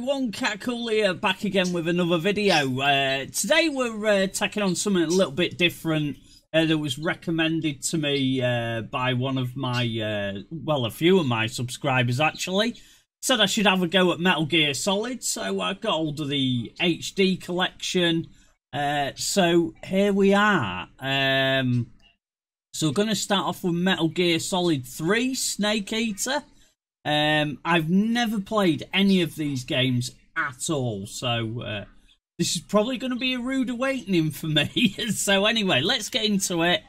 everyone, Cat Cool here, back again with another video. Today we're taking on something a little bit different that was recommended to me by one of my, well, a few of my subscribers actually. Said I should have a go at Metal Gear Solid, so I got hold of the HD collection. So here we are. So we're going to start off with Metal Gear Solid 3, Snake Eater. I've never played any of these games at all, so this is probably going to be a rude awakening for me. So anyway, let's get into it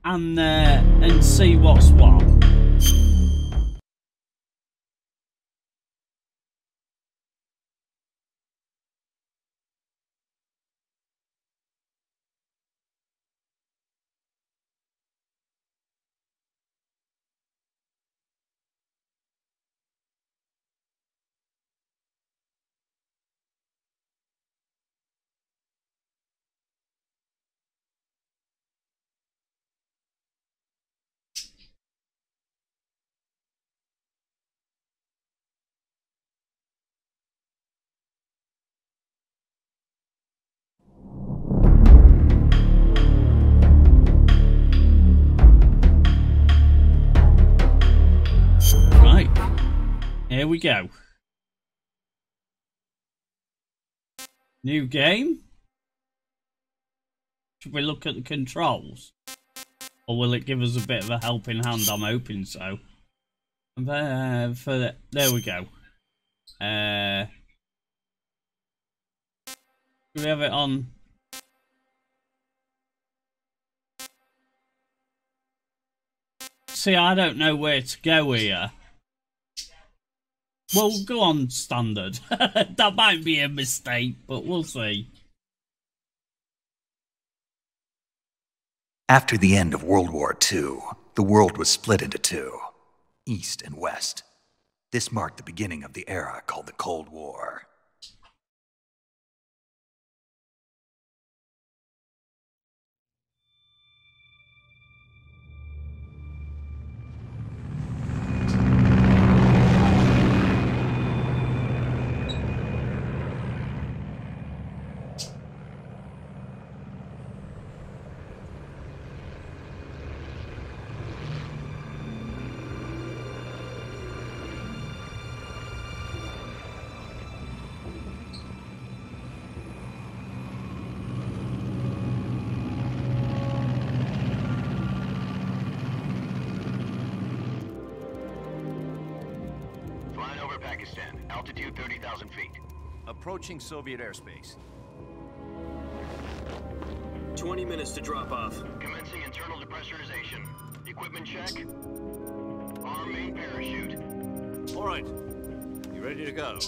and see what's what. Here we go. New game. Should we look at the controls? Or will it give us a bit of a helping hand? I'm hoping so. There we go. Do we have it on? See, I don't know where to go here. Well, go on standard. That might be a mistake, but we'll see. After the end of World War II, the world was split into two, East and West. This marked the beginning of the era called the Cold War. Altitude 30,000 feet. Approaching Soviet airspace. 20 minutes to drop off. Commencing internal depressurization. Equipment check. Arm main parachute. All right. You ready to go?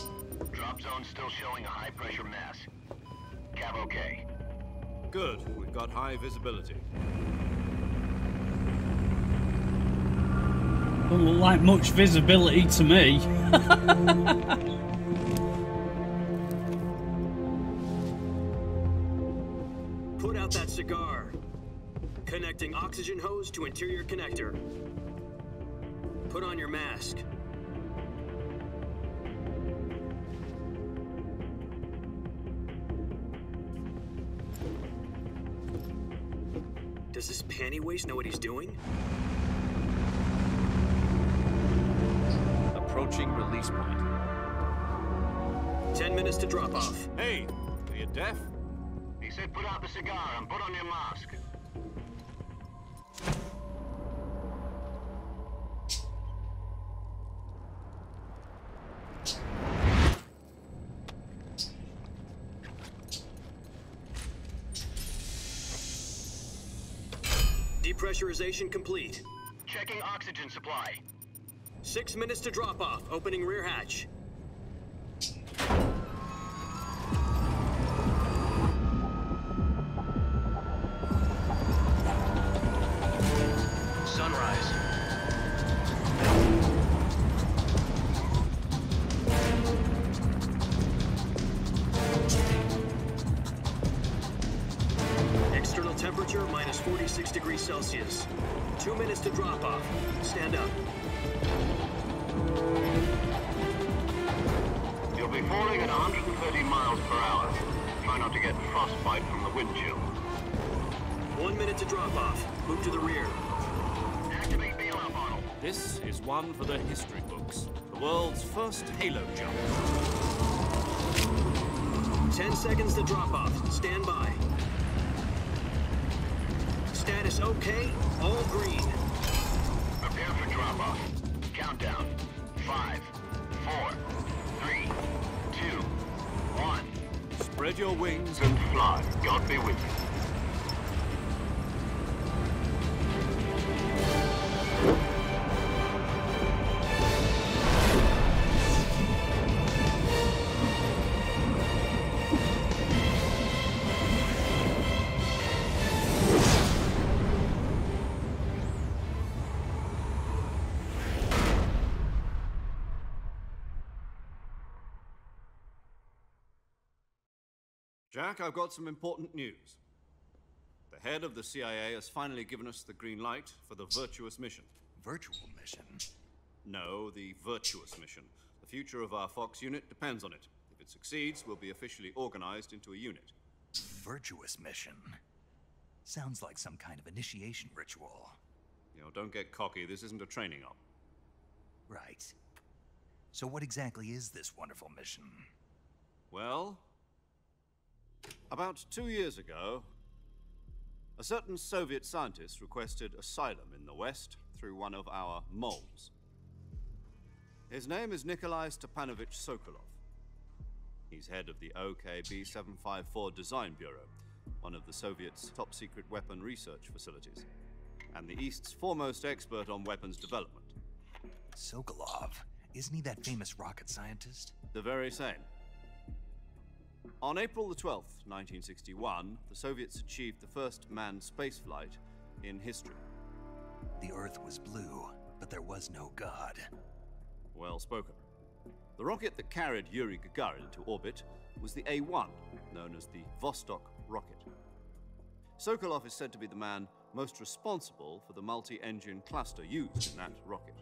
Drop zone still showing a high pressure mass. Cav okay. Good. We've got high visibility. Doesn't look like much visibility to me. Put out that cigar. Connecting oxygen hose to interior connector. Put on your mask. Does this panty waste know what he's doing? Approaching release point. 10 minutes to drop off. Hey, are you deaf? He said put out the cigar and put on your mask. Depressurization complete. Checking oxygen supply. 6 minutes to drop off. Opening rear hatch. Sunrise. External temperature minus 46 degrees Celsius. 2 minutes to drop off. Stand up. Your be falling at 130 miles per hour. Try not to get frostbite from the wind chill. 1 minute to drop off. Move to the rear. Activate bailout model. This is one for the history books. The world's first halo jump. 10 seconds to drop off. Stand by. Status okay. All green. Prepare for drop off. Countdown. 5, 4, 3, 2, 1. Spread your wings And fly. God be with you. Jack, I've got some important news. The head of the CIA has finally given us the green light for the virtuous mission. Virtual mission? No, the virtuous mission. The future of our Fox unit depends on it. If it succeeds, we'll be officially organized into a unit. Virtuous mission? Sounds like some kind of initiation ritual. You know, don't get cocky. This isn't a training op. Right. So what exactly is this wonderful mission? Well, about 2 years ago, a certain Soviet scientist requested asylum in the West through one of our moles. His name is Nikolai Stepanovich Sokolov. He's head of the OKB-754 Design Bureau, one of the Soviets' top-secret weapon research facilities, and the East's foremost expert on weapons development. Sokolov? Isn't he that famous rocket scientist? The very same. On April the 12th, 1961, the Soviets achieved the first manned spaceflight in history. The Earth was blue, but there was no God. Well spoken. The rocket that carried Yuri Gagarin to orbit was the A-1, known as the Vostok rocket. Sokolov is said to be the man most responsible for the multi-engine cluster used in that rocket.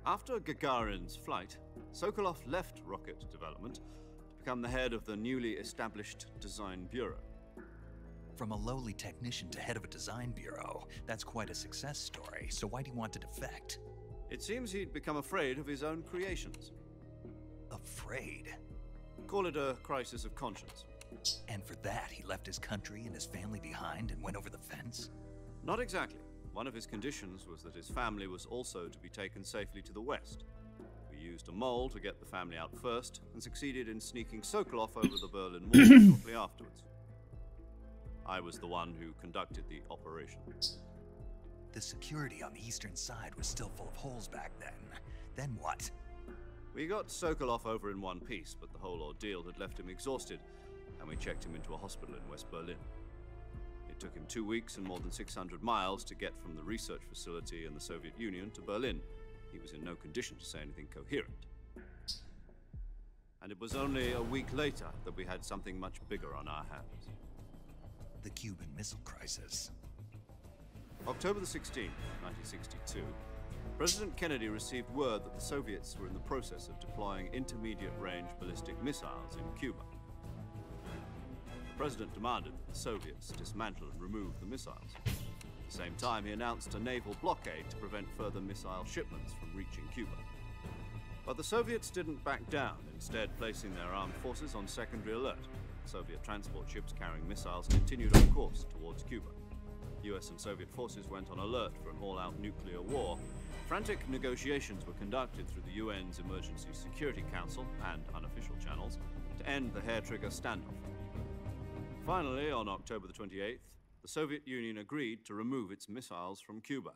After Gagarin's flight, Sokolov left rocket development to become the head of the newly established Design Bureau. From a lowly technician to head of a design bureau, that's quite a success story, so why do you want to defect? It seems he'd become afraid of his own creations. Afraid? Call it a crisis of conscience. And for that, he left his country and his family behind and went over the fence? Not exactly. One of his conditions was that his family was also to be taken safely to the West. We used a mole to get the family out first and succeeded in sneaking Sokolov over the Berlin Wall shortly afterwards. I was the one who conducted the operation. The security on the eastern side was still full of holes back then. Then what? We got Sokolov over in one piece, but the whole ordeal had left him exhausted, and we checked him into a hospital in West Berlin. It took him 2 weeks and more than 600 miles to get from the research facility in the Soviet Union to Berlin. He was in no condition to say anything coherent. And it was only a week later that we had something much bigger on our hands. The Cuban Missile Crisis. October the 16th, 1962, President Kennedy received word that the Soviets were in the process of deploying intermediate-range ballistic missiles in Cuba. The President demanded that the Soviets dismantle and remove the missiles. At the same time, he announced a naval blockade to prevent further missile shipments from reaching Cuba. But the Soviets didn't back down, instead placing their armed forces on secondary alert. Soviet transport ships carrying missiles continued on course towards Cuba. US and Soviet forces went on alert for an all-out nuclear war. Frantic negotiations were conducted through the UN's Emergency Security Council and unofficial channels to end the hair-trigger standoff. Finally, on October the 28th, the Soviet Union agreed to remove its missiles from Cuba,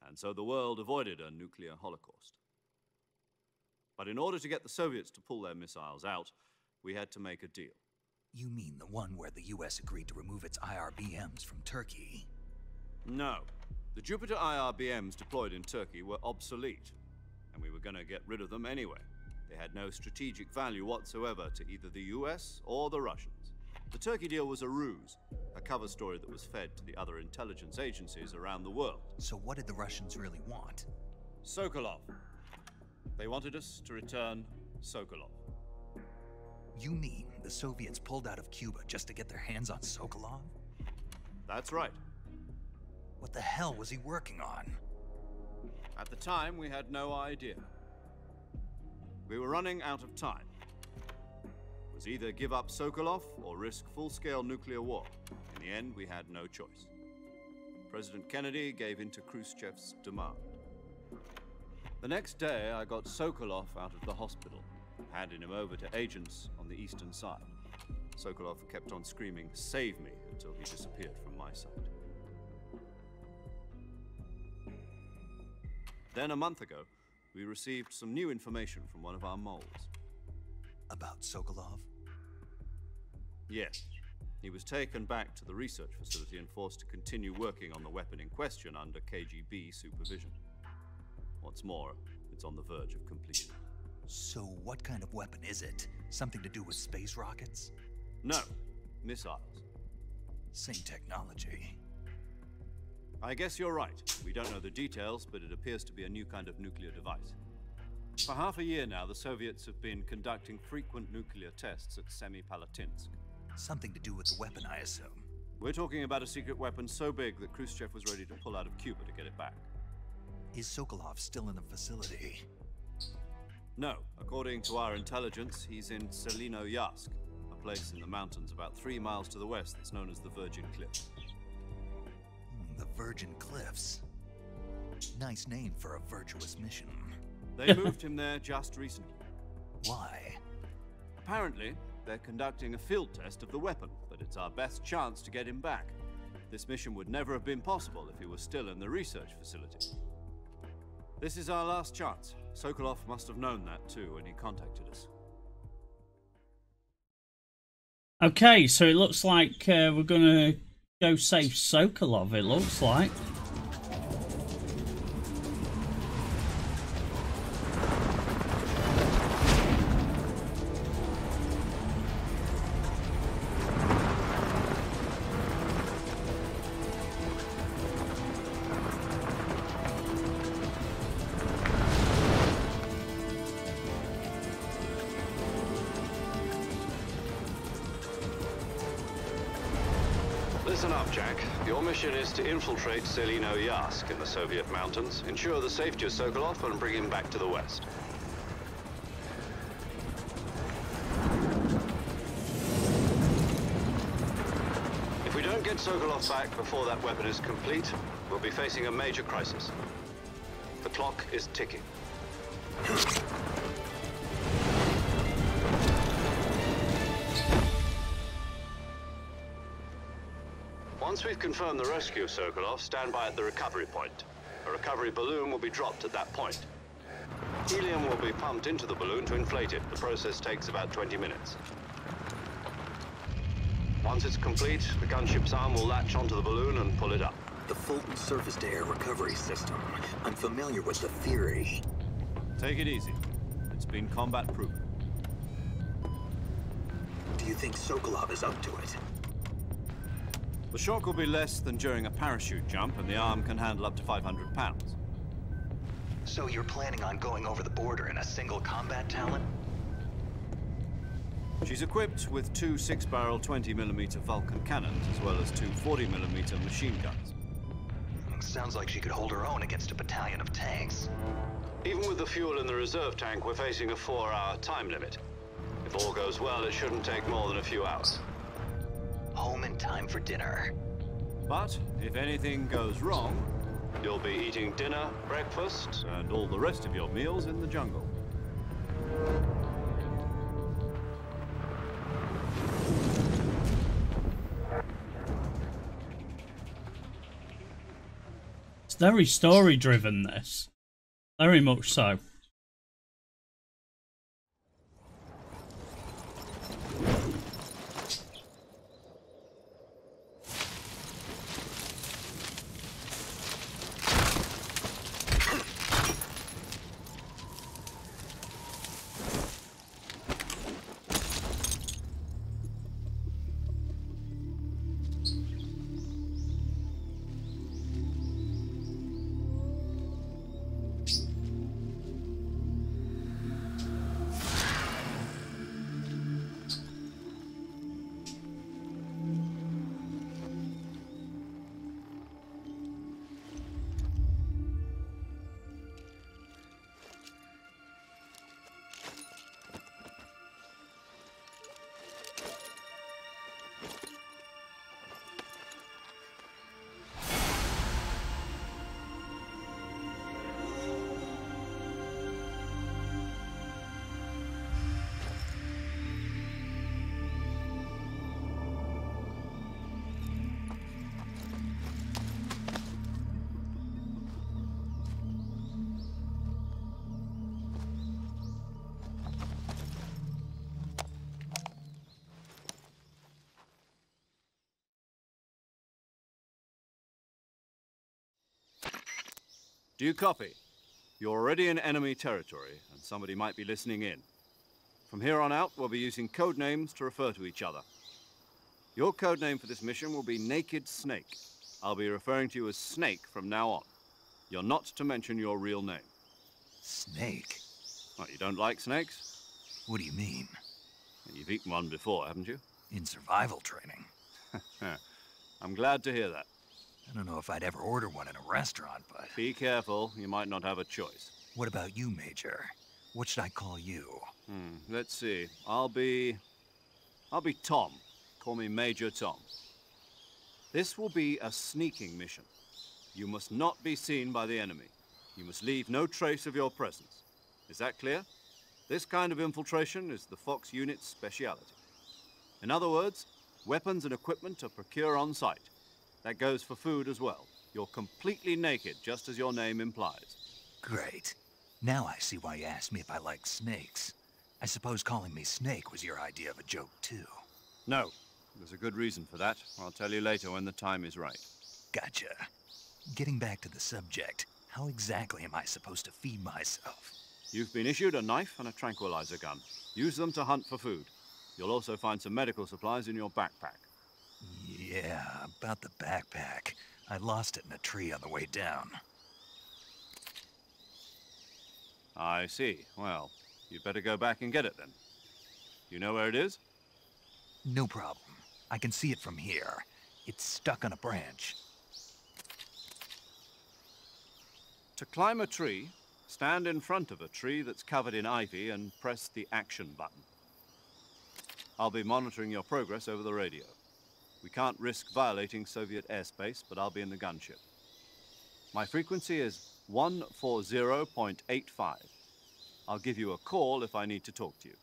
and so the world avoided a nuclear holocaust. But in order to get the Soviets to pull their missiles out, we had to make a deal. You mean the one where the US agreed to remove its IRBMs from Turkey? No. The Jupiter IRBMs deployed in Turkey were obsolete, and we were going to get rid of them anyway. They had no strategic value whatsoever to either the US or the Russians. The Turkey deal was a ruse, a cover story that was fed to the other intelligence agencies around the world. So what did the Russians really want? Sokolov. They wanted us to return Sokolov. You mean the Soviets pulled out of Cuba just to get their hands on Sokolov? That's right. What the hell was he working on? At the time, we had no idea. We were running out of time. It was either give up Sokolov or risk full-scale nuclear war. In the end, we had no choice. President Kennedy gave in to Khrushchev's demand. The next day, I got Sokolov out of the hospital, handed him over to agents on the eastern side. Sokolov kept on screaming, "Save me," until he disappeared from my sight. Then, a month ago, we received some new information from one of our moles. About Sokolov? Yes. He was taken back to the research facility and forced to continue working on the weapon in question under KGB supervision. What's more, it's on the verge of completion. So what kind of weapon is it? Something to do with space rockets? No, missiles. Same technology. I guess you're right. We don't know the details, but it appears to be a new kind of nuclear device. For half a year now, the Soviets have been conducting frequent nuclear tests at Semipalatinsk. Something to do with the weapon, I assume. We're talking about a secret weapon so big that Khrushchev was ready to pull out of Cuba to get it back. Is Sokolov still in the facility? No. According to our intelligence, he's in Selinoyarsk, a place in the mountains about 3 miles to the west that's known as the Virgin Cliffs. The Virgin Cliffs. Nice name for a virtuous mission. They moved him there just recently. Why? Apparently, they're conducting a field test of the weapon, but it's our best chance to get him back. This mission would never have been possible if he was still in the research facility. This is our last chance. Sokolov must have known that too when he contacted us. Okay, so it looks like we're gonna go save Sokolov, it looks like. Listen up, Jack. Your mission is to infiltrate Selinoyarsk in the Soviet mountains, ensure the safety of Sokolov, and bring him back to the west. If we don't get Sokolov back before that weapon is complete, we'll be facing a major crisis. The clock is ticking. Once we've confirmed the rescue of Sokolov, stand by at the recovery point. A recovery balloon will be dropped at that point. Helium will be pumped into the balloon to inflate it. The process takes about 20 minutes. Once it's complete, the gunship's arm will latch onto the balloon and pull it up. The Fulton surface-to-air recovery system. I'm familiar with the theory. Take it easy. It's been combat-proven. Do you think Sokolov is up to it? The shock will be less than during a parachute jump, and the arm can handle up to 500 pounds. So you're planning on going over the border in a single combat talon? She's equipped with 2 6-barrel 20mm Vulcan cannons, as well as 2 40mm machine guns. Sounds like she could hold her own against a battalion of tanks. Even with the fuel in the reserve tank, we're facing a 4-hour time limit. If all goes well, it shouldn't take more than a few hours. Home in time for dinner. But if anything goes wrong, You'll be eating dinner, breakfast, and all the rest of your meals in the jungle. It's very story-driven, this. Very much so. Do you copy? You're already in enemy territory, and somebody might be listening in. From here on out, we'll be using code names to refer to each other. Your code name for this mission will be Naked Snake. I'll be referring to you as Snake from now on. You're not to mention your real name. Snake? What, you don't like snakes? What do you mean? You've eaten one before, haven't you? In survival training. I'm glad to hear that. I don't know if I'd ever order one in a restaurant, but... Be careful, you might not have a choice. What about you, Major? What should I call you? Let's see. I'll be Tom. Call me Major Tom. This will be a sneaking mission. You must not be seen by the enemy. You must leave no trace of your presence. Is that clear? This kind of infiltration is the Fox unit's speciality. In other words, weapons and equipment are procured on site. That goes for food as well. You're completely naked, just as your name implies. Great. Now I see why you asked me if I like snakes. I suppose calling me Snake was your idea of a joke, too. No. There's a good reason for that. I'll tell you later when the time is right. Gotcha. Getting back to the subject, how exactly am I supposed to feed myself? You've been issued a knife and a tranquilizer gun. Use them to hunt for food. You'll also find some medical supplies in your backpack. Yeah, about the backpack. I lost it in a tree on the way down. I see. Well, you'd better go back and get it then. You know where it is? No problem. I can see it from here. It's stuck on a branch. To climb a tree, stand in front of a tree that's covered in ivy and press the action button. I'll be monitoring your progress over the radio. We can't risk violating Soviet airspace, but I'll be in the gunship. My frequency is 140.85. I'll give you a call if I need to talk to you.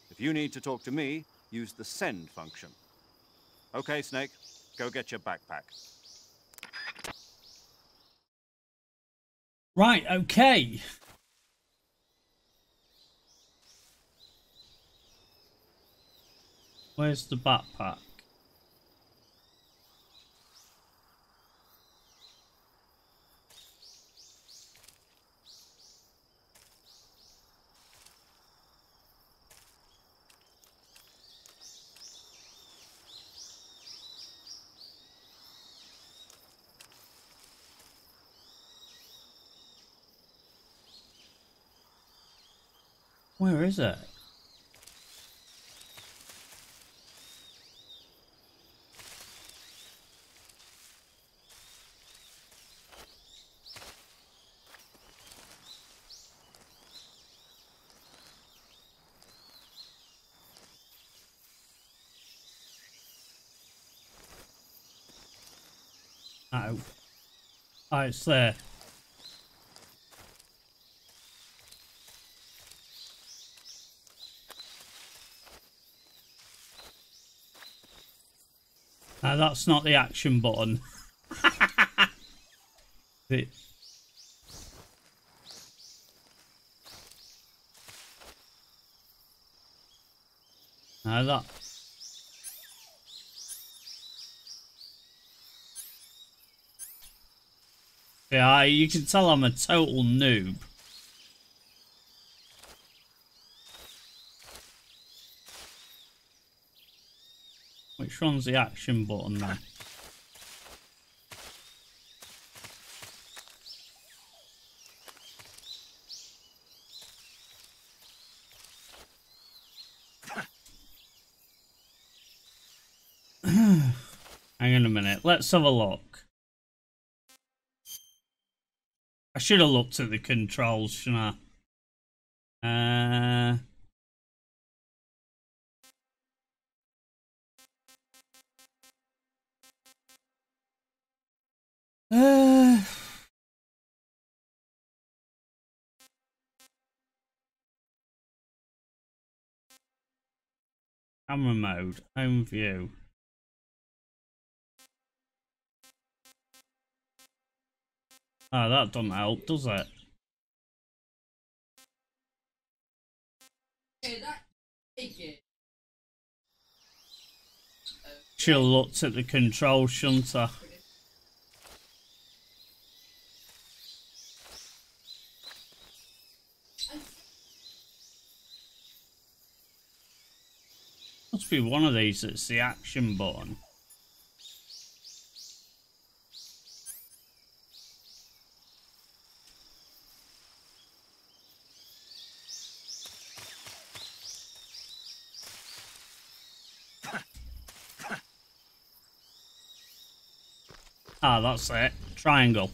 If you need to talk to me, use the send function. Okay, Snake, go get your backpack. Right, okay. Where's the backpack? Where is it? Oh. Oh, it's there. No, that's not the action button. It... No, that... Yeah, you can tell I'm a total noob. Which one's the action button then? Hang on a minute, let's have a look. I should have looked at the controls, shouldn't I? Camera mode, home view. Oh, that doesn't help, does it? Should have looked at the controls, shouldn't I? Must be one of these that's the action button. Ah, that's it. Triangle.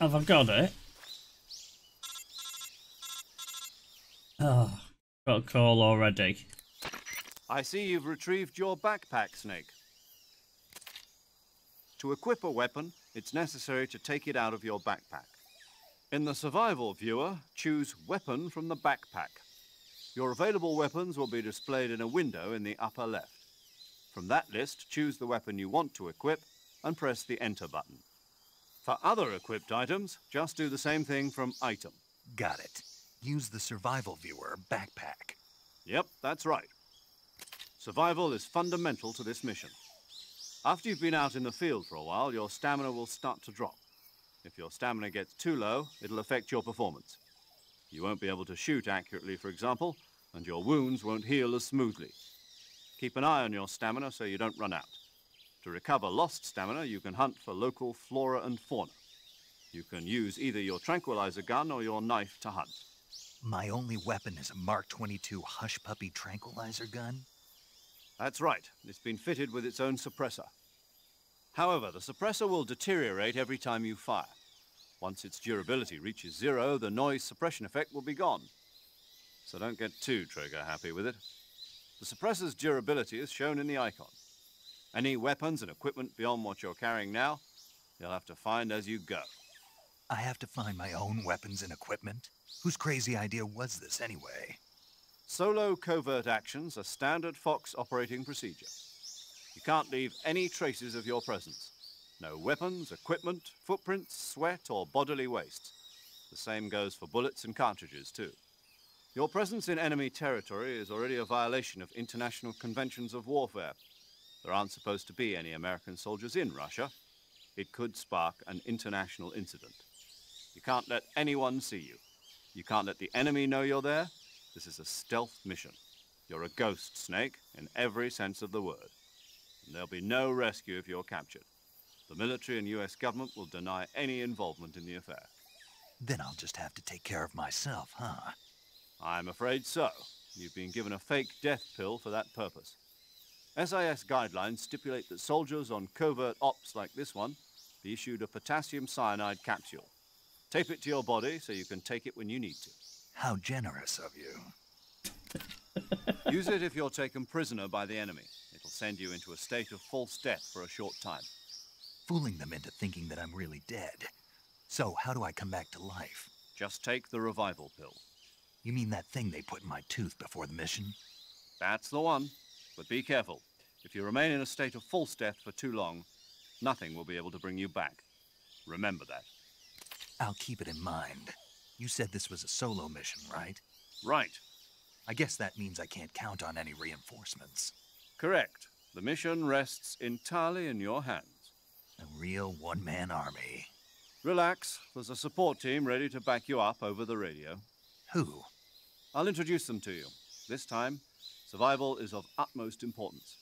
Have I got it? Oh, got a call already. I see you've retrieved your backpack, Snake. To equip a weapon, it's necessary to take it out of your backpack. In the survival viewer, choose Weapon from the backpack. Your available weapons will be displayed in a window in the upper left. From that list, choose the weapon you want to equip and press the Enter button. For other equipped items, just do the same thing from Item. Got it. Use the survival viewer backpack. Yep, that's right. Survival is fundamental to this mission. After you've been out in the field for a while, your stamina will start to drop. If your stamina gets too low, it'll affect your performance. You won't be able to shoot accurately, for example, and your wounds won't heal as smoothly. Keep an eye on your stamina so you don't run out. To recover lost stamina, you can hunt for local flora and fauna. You can use either your tranquilizer gun or your knife to hunt. My only weapon is a Mark 22 Hush Puppy tranquilizer gun? That's right. It's been fitted with its own suppressor. However, the suppressor will deteriorate every time you fire. Once its durability reaches 0, the noise suppression effect will be gone. So don't get too trigger-happy with it. The suppressor's durability is shown in the icon. Any weapons and equipment beyond what you're carrying now, you'll have to find as you go. I have to find my own weapons and equipment? Whose crazy idea was this anyway? Solo covert actions are standard Fox operating procedure. You can't leave any traces of your presence. No weapons, equipment, footprints, sweat, or bodily waste. The same goes for bullets and cartridges, too. Your presence in enemy territory is already a violation of international conventions of warfare. There aren't supposed to be any American soldiers in Russia. It could spark an international incident. You can't let anyone see you. You can't let the enemy know you're there. This is a stealth mission. You're a ghost, Snake, in every sense of the word. And there'll be no rescue if you're captured. The military and US government will deny any involvement in the affair. Then I'll just have to take care of myself, huh? I'm afraid so. You've been given a fake death pill for that purpose. SIS guidelines stipulate that soldiers on covert ops like this one be issued a potassium cyanide capsule. Tape it to your body so you can take it when you need to. How generous of you. Use it if you're taken prisoner by the enemy. It'll send you into a state of false death for a short time. Fooling them into thinking that I'm really dead. So, how do I come back to life? Just take the revival pill. You mean that thing they put in my tooth before the mission? That's the one. But be careful. If you remain in a state of false death for too long, nothing will be able to bring you back. Remember that. I'll keep it in mind. You said this was a solo mission, right? Right. I guess that means I can't count on any reinforcements. Correct. The mission rests entirely in your hands. A real one-man army. Relax. There's a support team ready to back you up over the radio. Who? I'll introduce them to you. This time, survival is of utmost importance.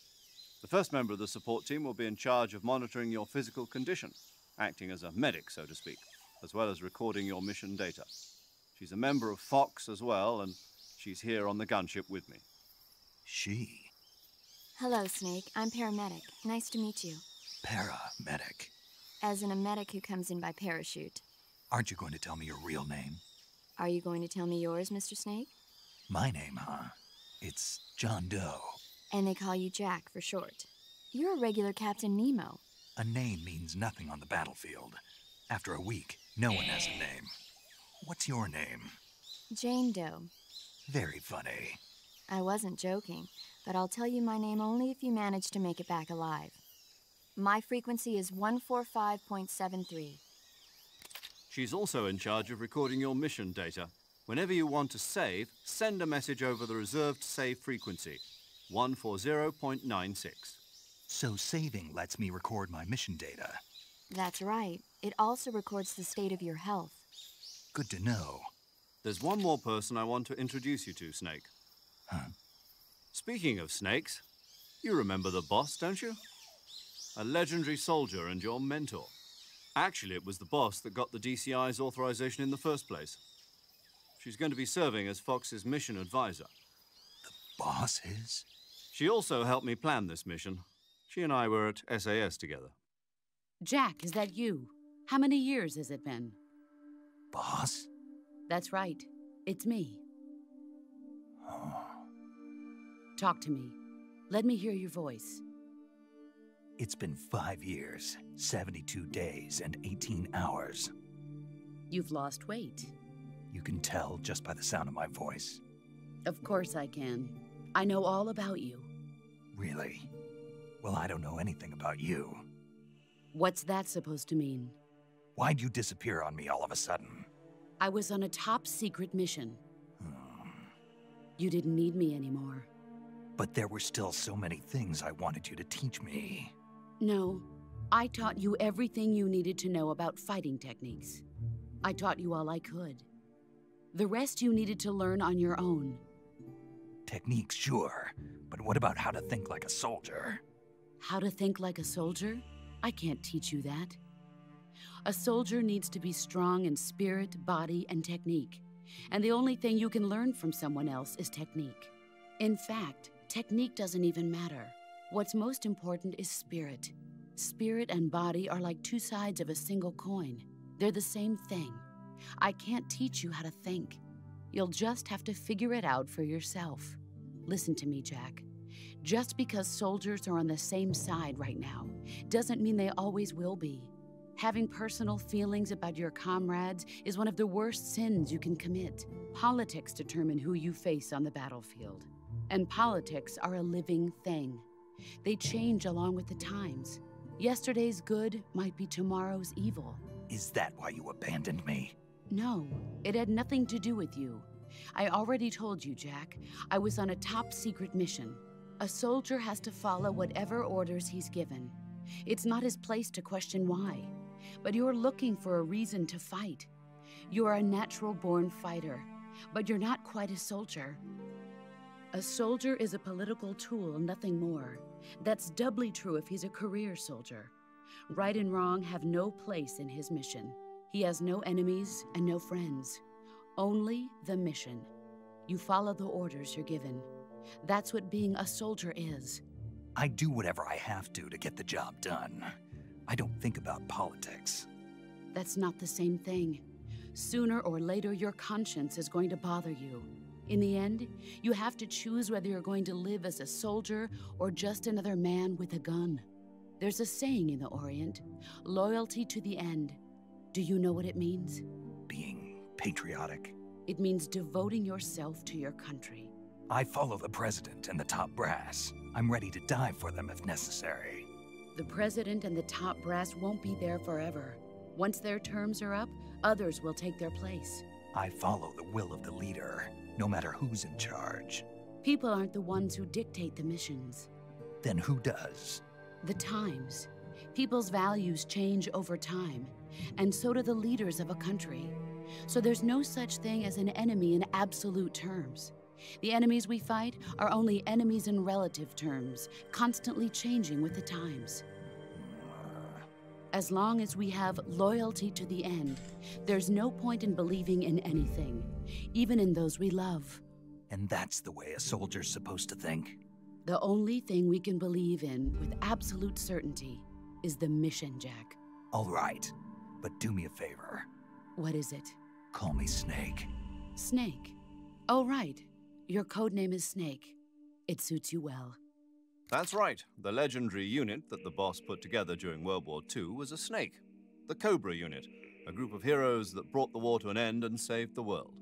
The first member of the support team will be in charge of monitoring your physical condition, acting as a medic, so to speak, as well as recording your mission data. She's a member of Fox as well, and she's here on the gunship with me. She? Hello, Snake. I'm paramedic. Nice to meet you. Paramedic. As in a medic who comes in by parachute. Aren't you going to tell me your real name? Are you going to tell me yours, Mr. Snake? My name, huh? It's John Doe. And they call you Jack for short. You're a regular Captain Nemo. A name means nothing on the battlefield. After a week, no one has a name. What's your name? Jane Doe. Very funny. I wasn't joking, but I'll tell you my name only if you manage to make it back alive. My frequency is 145.73. She's also in charge of recording your mission data. Whenever you want to save, send a message over the reserved save frequency, 140.96. So saving lets me record my mission data. That's right. It also records the state of your health. Good to know. There's one more person I want to introduce you to, Snake. Huh? Speaking of snakes, you remember the boss, don't you? A legendary soldier and your mentor. Actually, it was the boss that got the DCI's authorization in the first place. She's going to be serving as Fox's mission advisor. The boss is? She also helped me plan this mission. She and I were at SAS together. Jack, is that you? How many years has it been? Boss? That's right. It's me. Oh. Talk to me. Let me hear your voice. It's been 5 years, 72 days, and 18 hours. You've lost weight. You can tell just by the sound of my voice. Of course I can. I know all about you. Really? Well, I don't know anything about you. What's that supposed to mean? Why'd you disappear on me all of a sudden? I was on a top-secret mission. You didn't need me anymore. But there were still so many things I wanted you to teach me. No, I taught you everything you needed to know about fighting techniques. I taught you all I could. The rest you needed to learn on your own. Techniques, sure. But what about how to think like a soldier? How to think like a soldier? I can't teach you that. A soldier needs to be strong in spirit, body, and technique. And the only thing you can learn from someone else is technique. In fact, technique doesn't even matter. What's most important is spirit. Spirit and body are like two sides of a single coin. They're the same thing. I can't teach you how to think. You'll just have to figure it out for yourself. Listen to me, Jack. Just because soldiers are on the same side right now doesn't mean they always will be. Having personal feelings about your comrades is one of the worst sins you can commit. Politics determine who you face on the battlefield. And politics are a living thing. They change along with the times. Yesterday's good might be tomorrow's evil. Is that why you abandoned me? No, it had nothing to do with you. I already told you, Jack. I was on a top-secret mission. A soldier has to follow whatever orders he's given. It's not his place to question why. But you're looking for a reason to fight. You are a natural-born fighter, but you're not quite a soldier. A soldier is a political tool, nothing more. That's doubly true if he's a career soldier. Right and wrong have no place in his mission. He has no enemies and no friends. Only the mission. You follow the orders you're given. That's what being a soldier is. I do whatever I have to get the job done. I don't think about politics. That's not the same thing. Sooner or later, your conscience is going to bother you. In the end, you have to choose whether you're going to live as a soldier or just another man with a gun. There's a saying in the Orient, loyalty to the end. Do you know what it means? Being patriotic. It means devoting yourself to your country. I follow the president and the top brass. I'm ready to die for them if necessary. The president and the top brass won't be there forever. Once their terms are up, others will take their place. I follow the will of the leader, no matter who's in charge. People aren't the ones who dictate the missions. Then who does? The times. People's values change over time, and so do the leaders of a country. So there's no such thing as an enemy in absolute terms. The enemies we fight are only enemies in relative terms, constantly changing with the times. As long as we have loyalty to the end, there's no point in believing in anything, even in those we love. And that's the way a soldier's supposed to think? The only thing we can believe in with absolute certainty is the mission, Jack. All right, but do me a favor. What is it? Call me Snake. Snake? Oh, right. Your codename is Snake. It suits you well. That's right. The legendary unit that the boss put together during World War II was a snake. The Cobra unit, a group of heroes that brought the war to an end and saved the world.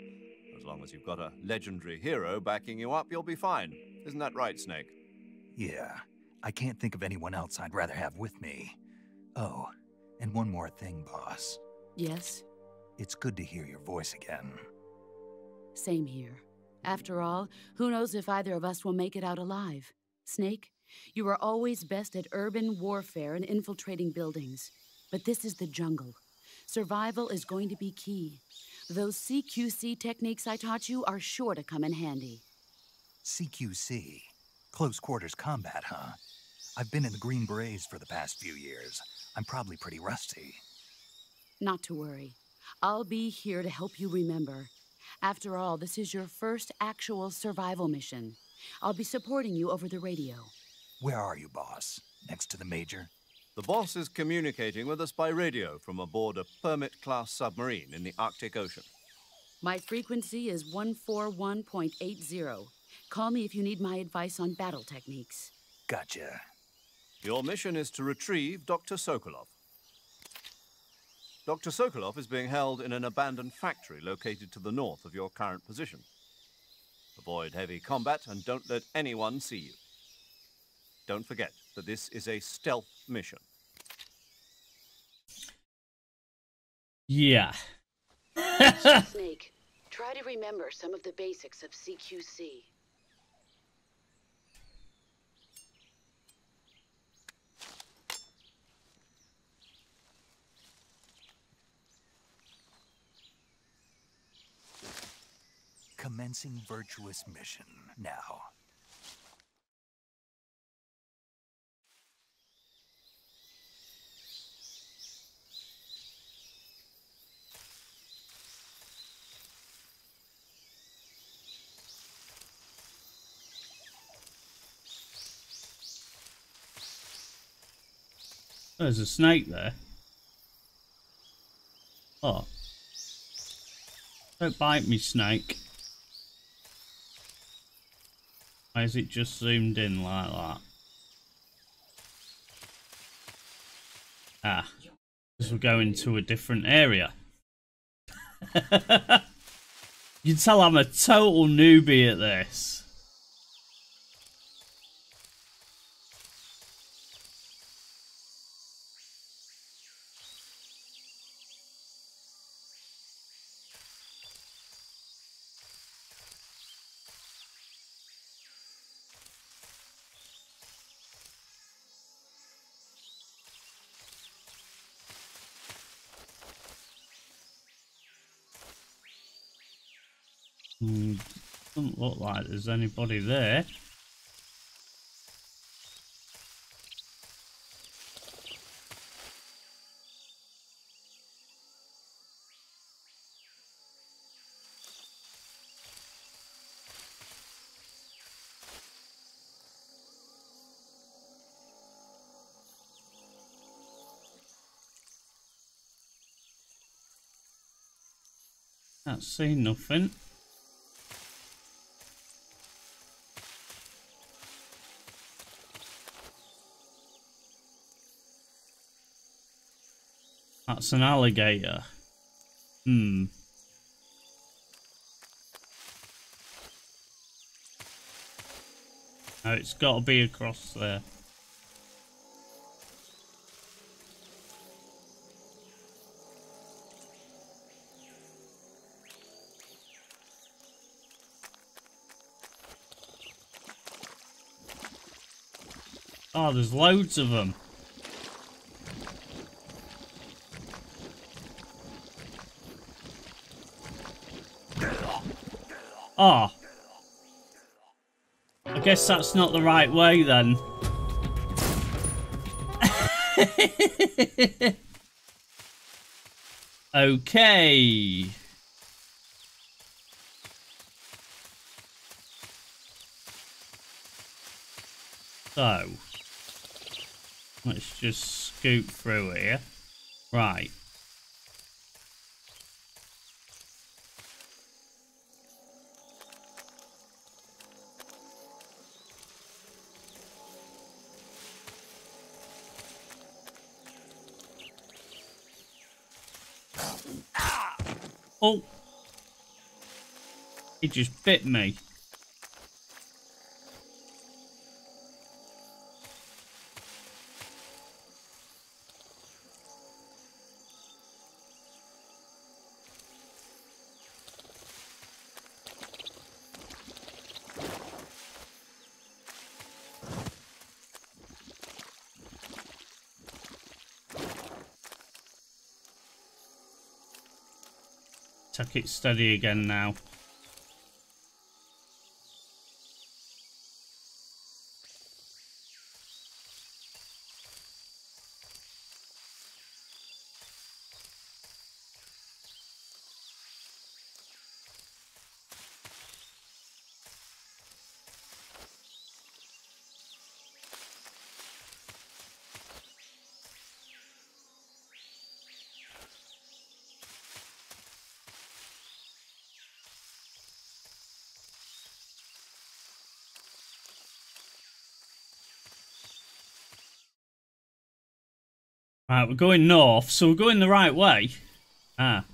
As long as you've got a legendary hero backing you up, you'll be fine. Isn't that right, Snake? Yeah. I can't think of anyone else I'd rather have with me. Oh, and one more thing, boss. Yes? It's good to hear your voice again. Same here. After all, who knows if either of us will make it out alive? Snake, You are always best at urban warfare and infiltrating buildings. But this is the jungle. Survival is going to be key. Those CQC techniques I taught you are sure to come in handy. CQC? Close quarters combat, huh? I've been in the Green Berets for the past few years. I'm probably pretty rusty. Not to worry. I'll be here to help you remember. After all, this is your first actual survival mission. I'll be supporting you over the radio. Where are you, boss? Next to the Major? The boss is communicating with us by radio from aboard a Permit-class submarine in the Arctic Ocean. My frequency is 141.80. Call me if you need my advice on battle techniques. Gotcha. Your mission is to retrieve Dr. Sokolov. Dr. Sokolov is being held in an abandoned factory located to the north of your current position. Avoid heavy combat and don't let anyone see you. Don't forget that this is a stealth mission. Yeah. Snake, try to remember some of the basics of CQC. Commencing virtuous mission now. There's a snake there. Oh. Don't bite me, snake. Why is it just zoomed in like that? Ah. Because we're going to a different area. You can tell I'm a total newbie at this. Doesn't look like there's anybody there. Can't see nothing. That's an alligator. No, it's got to be across there. Oh, there's loads of them. Oh. I guess that's not the right way then. Okay. So, let's just scoot through here. Right. Oh! He just bit me. Take it steady again now. Right, we're going north, so we're going the right way. Ah.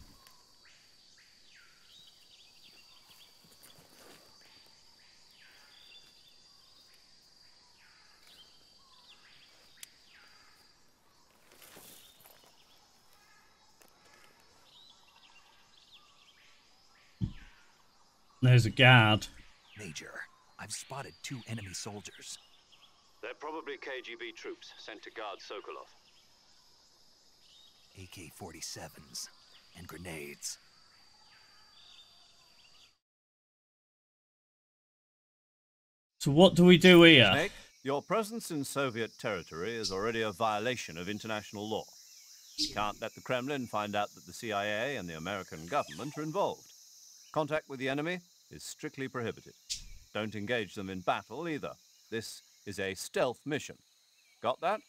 There's a guard. Major, I've spotted 2 enemy soldiers. They're probably KGB troops sent to guard Sokolov. AK-47s and grenades. So what do we do here? Snake, your presence in Soviet territory is already a violation of international law. You can't let the Kremlin find out that the CIA and the American government are involved. Contact with the enemy is strictly prohibited. Don't engage them in battle either. This is a stealth mission. Got that?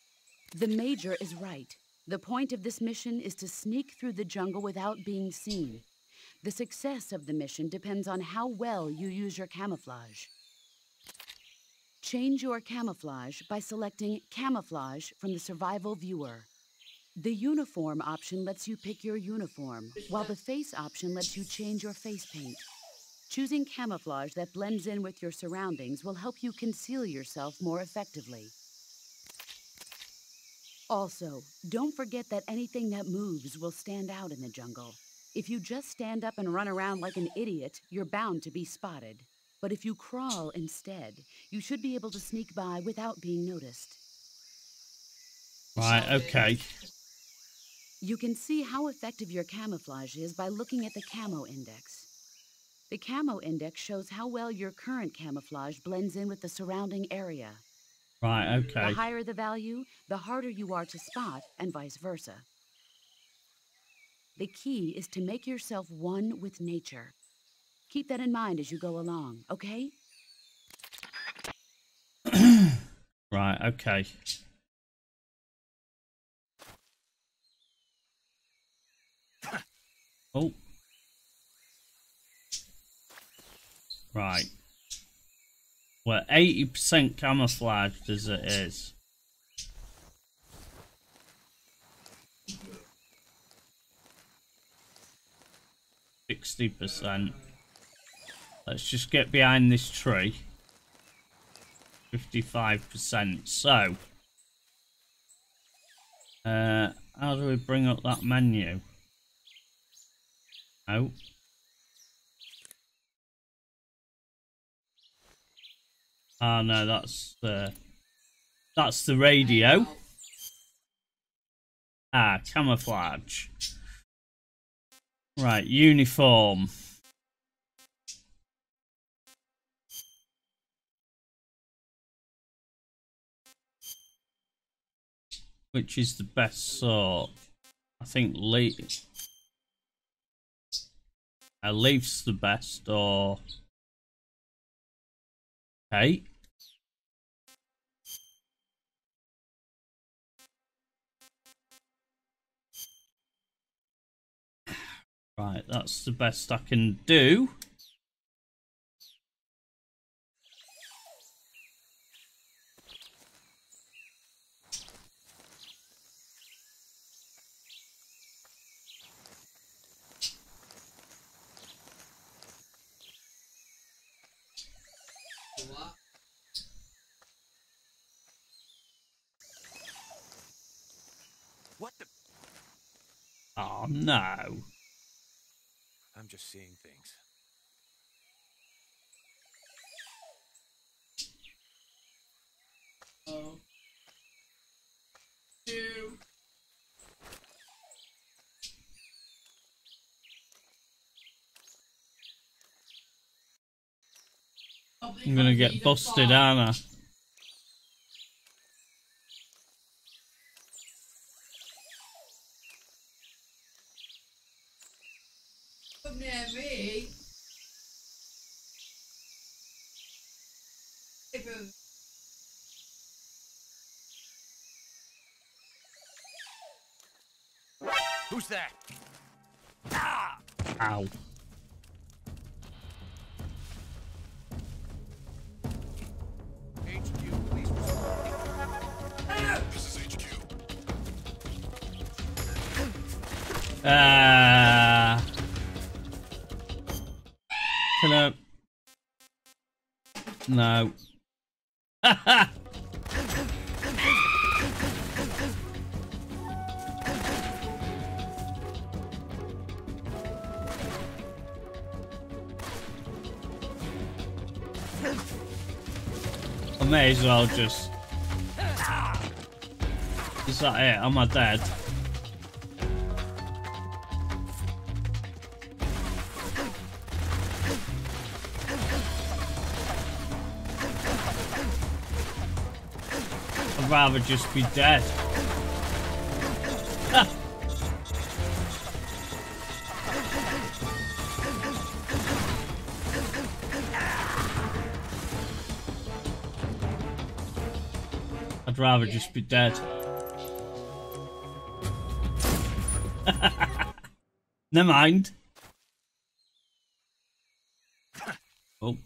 The Major is right. The point of this mission is to sneak through the jungle without being seen. The success of the mission depends on how well you use your camouflage. Change your camouflage by selecting Camouflage from the Survival Viewer. The Uniform option lets you pick your uniform, while the Face option lets you change your face paint. Choosing camouflage that blends in with your surroundings will help you conceal yourself more effectively. Also, don't forget that anything that moves will stand out in the jungle. If you just stand up and run around like an idiot, you're bound to be spotted. But if you crawl instead, you should be able to sneak by without being noticed. Right, okay. You can see how effective your camouflage is by looking at the Camo Index. The Camo Index shows how well your current camouflage blends in with the surrounding area. Right, okay. The higher the value, the harder you are to spot, and vice versa. The key is to make yourself one with nature. Keep that in mind as you go along, okay? Right, okay. Oh. Right. We're 80% camouflaged as it is. %60%. Let's just get behind this tree. 55%. So, how do we bring up that menu? Oh. Oh no, that's the radio. Ah, camouflage. Right, uniform. Which is the best sort? I think Leaf's the best, or... Okay. Right, that's the best I can do. What the? Oh no. I'm just seeing things. Oh. Two. I'm gonna get busted, aren't I? Come near me. Who's that? Ow. HQ, please. This is HQ. Can I? No. I may as well just... Is that it? Am I dead? I'd rather just be dead. I'd rather just be dead. Never mind. Oh.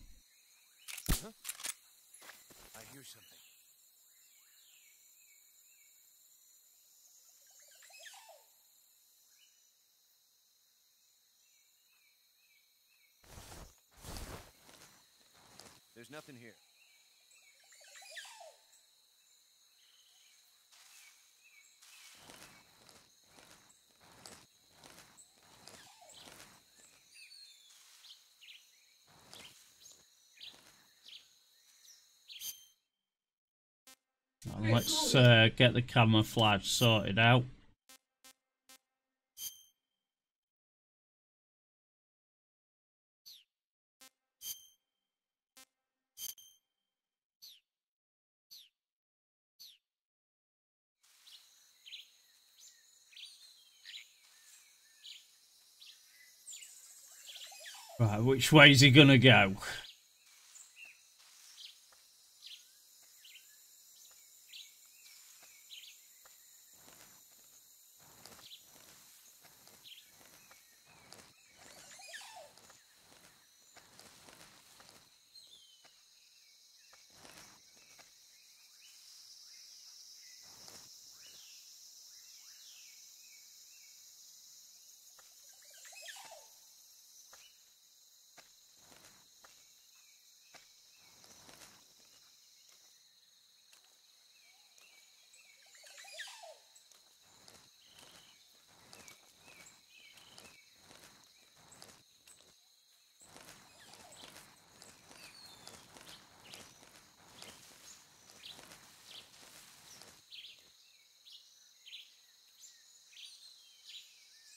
I hear something. There's nothing here. Let's get the camouflage sorted out. Right, which way is he gonna go?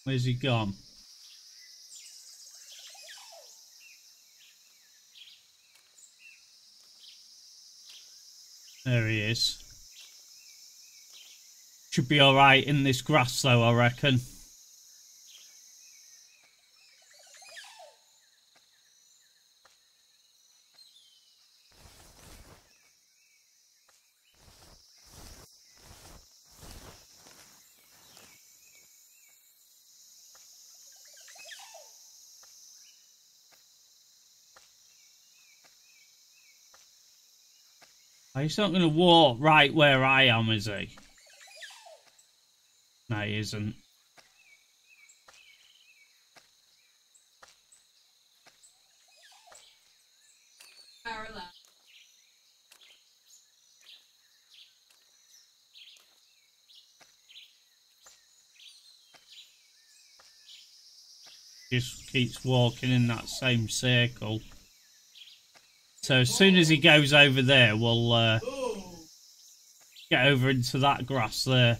Where's he gone? There he is. Should be alright in this grass though, I reckon. He's not going to walk right where I am, is he? No, he isn't. Just keeps walking in that same circle. So as soon as he goes over there, we'll get over into that grass there.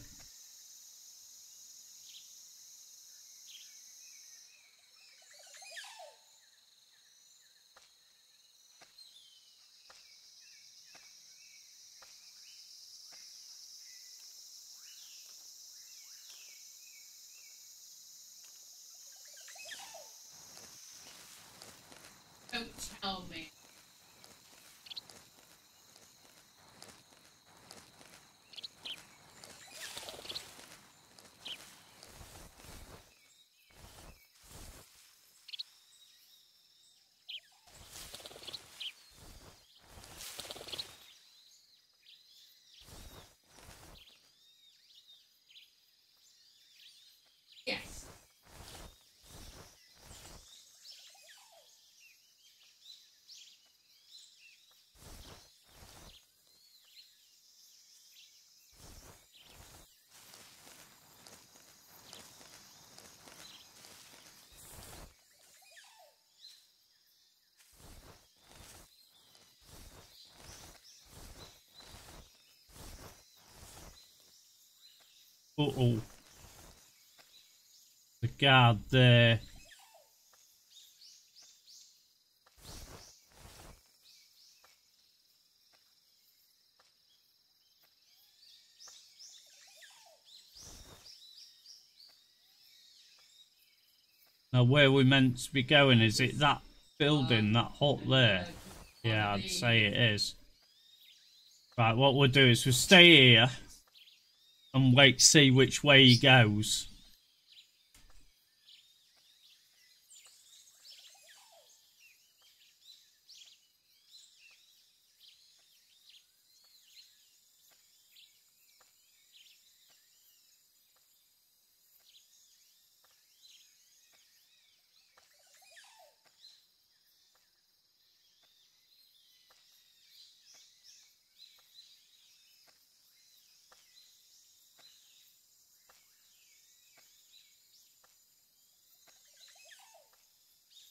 Don't tell me. Yes. Uh-oh. The guard there. Now, where we meant to be going? Is it that building, that hut there? Yeah, I'd say it is. Right, what we'll do is we'll stay here and wait to see which way he goes.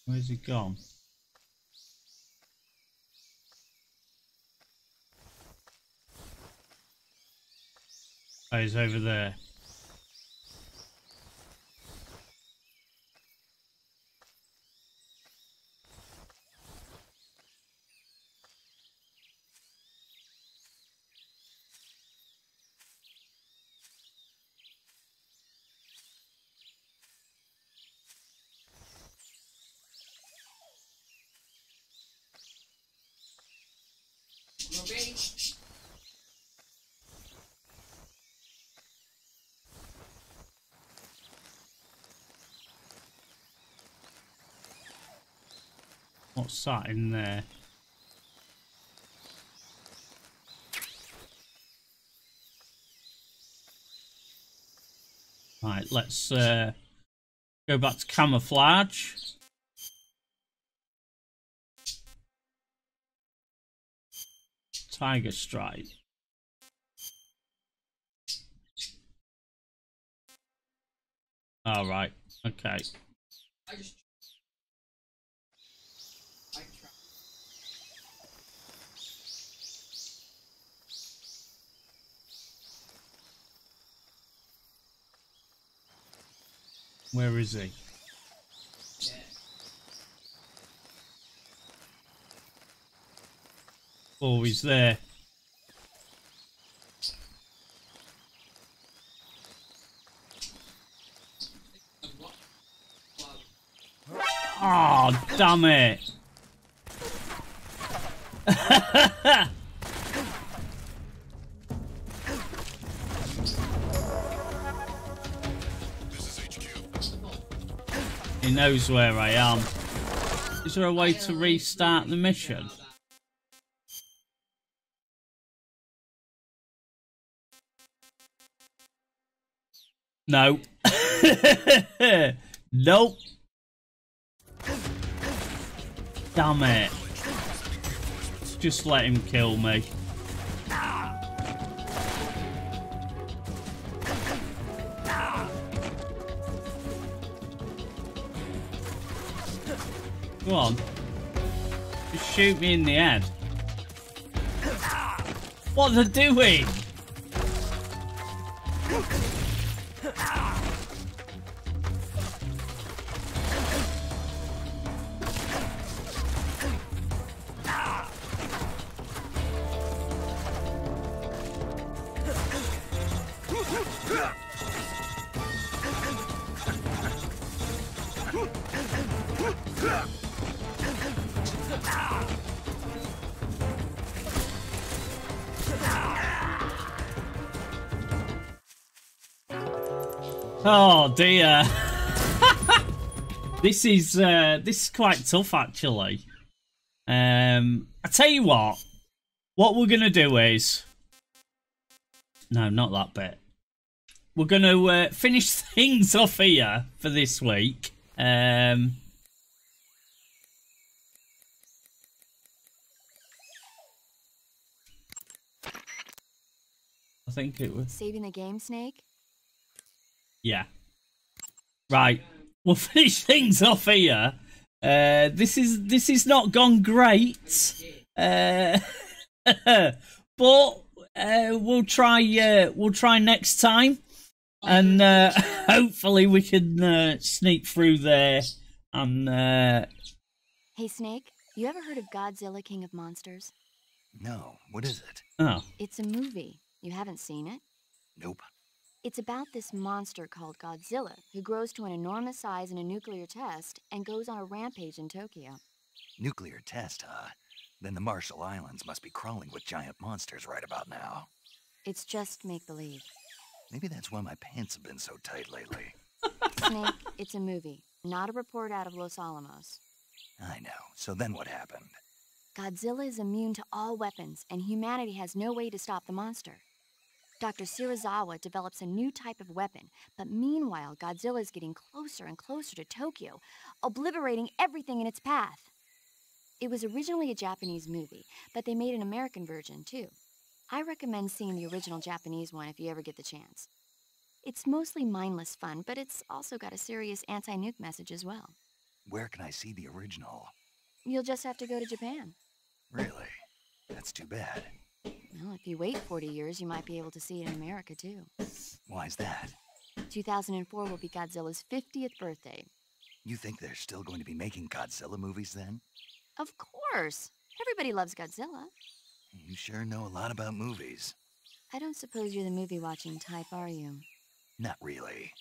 Where's he gone? Oh, he's over there. Rubbish. What's that in there? Right, let's go back to camouflage. Tiger Stripe. All right. Okay. Where is he? Oh, he's there. Oh, damn it. He knows where I am. Is there a way to restart the mission? No. Nope. Damn it. Just let him kill me. Go on. Just shoot me in the head. What are they doing? Oh dear. This is quite tough actually. I tell you what we're gonna do is, no, not that bit. We're gonna finish things off here for this week. I think it was saving the game, Snake. Yeah. Right. We'll finish things off here. This is not gone great. But we'll try next time. And hopefully we can sneak through there and Hey Snake, you ever heard of Godzilla King of Monsters? No, what is it? Oh. It's a movie. You haven't seen it? Nope. It's about this monster called Godzilla, who grows to an enormous size in a nuclear test and goes on a rampage in Tokyo. Nuclear test, huh? Then the Marshall Islands must be crawling with giant monsters right about now. It's just make-believe. Maybe that's why my pants have been so tight lately. Snake, it's a movie, not a report out of Los Alamos. I know. So then what happened? Godzilla is immune to all weapons, and humanity has no way to stop the monster. Dr. Shirazawa develops a new type of weapon, but meanwhile, Godzilla is getting closer and closer to Tokyo, obliterating everything in its path. It was originally a Japanese movie, but they made an American version, too. I recommend seeing the original Japanese one if you ever get the chance. It's mostly mindless fun, but it's also got a serious anti-nuke message as well. Where can I see the original? You'll just have to go to Japan. Really? That's too bad. Well, if you wait 40 years, you might be able to see it in America, too. Why's that? 2004 will be Godzilla's 50th birthday. You think they're still going to be making Godzilla movies then? Of course. Everybody loves Godzilla. You sure know a lot about movies. I don't suppose you're the movie-watching type, are you? Not really.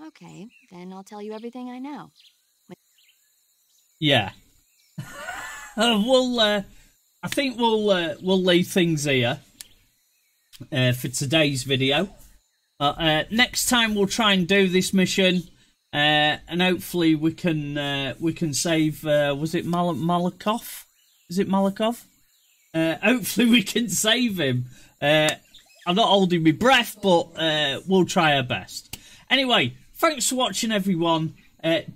Okay, then I'll tell you everything I know. Yeah. I think we'll leave things here for today's video. Next time we'll try and do this mission, and hopefully we can save. Was it Malakov? Is it Malakov? Hopefully we can save him. I'm not holding my breath, but we'll try our best. Anyway, thanks for watching, everyone.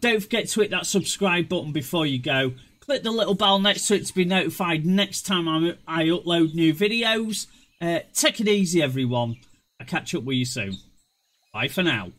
Don't forget to hit that subscribe button before you go. Click the little bell next to it to be notified next time I upload new videos. Take it easy, everyone. I'll catch up with you soon. Bye for now.